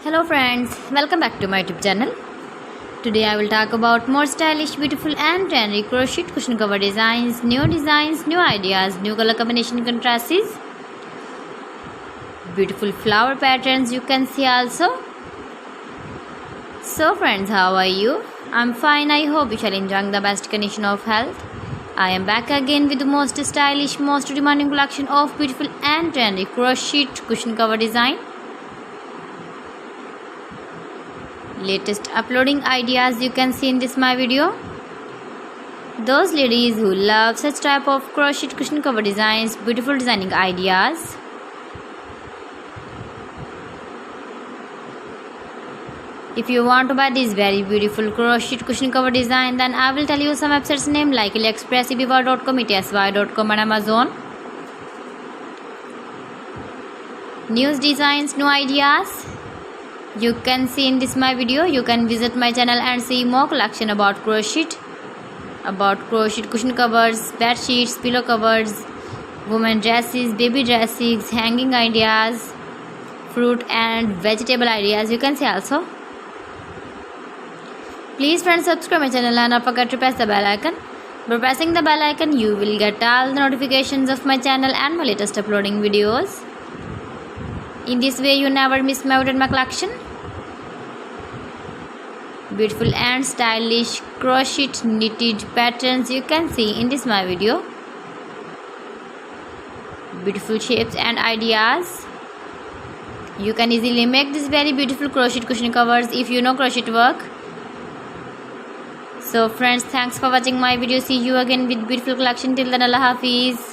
Hello friends, welcome back to my YouTube channel. Today I will talk about more stylish, beautiful and trendy crochet cushion cover designs, new ideas, new color combination contrasts, beautiful flower patterns you can see also. So friends, how are you? I'm fine. I hope you shall enjoy the best condition of health. I am back again with the most stylish, most demanding collection of beautiful and trendy crochet cushion cover design. Latest uploading ideas you can see in this my video. Those ladies who love such type of crochet cushion cover designs, beautiful designing ideas. If you want to buy this very beautiful crochet cushion cover design, then I will tell you some websites name like AliExpress, eBay.com, etsy.com and Amazon. New designs, new ideas you can see in this my video. You can visit my channel and see more collection about crochet cushion covers, bed sheets, pillow covers, women dresses, baby dresses, hanging ideas, fruit and vegetable ideas you can see also. Please friends, subscribe my channel and don't forget to press the bell icon. By pressing the bell icon you will get all the notifications of my channel and my latest uploading videos. In this way you never miss my collection. Beautiful and stylish crochet knitted patterns you can see in this my video. Beautiful shapes and ideas. You can easily make this very beautiful crochet cushion covers if you know crochet work. So friends, thanks for watching my video. See you again with beautiful collection. Till then, Allah Hafiz.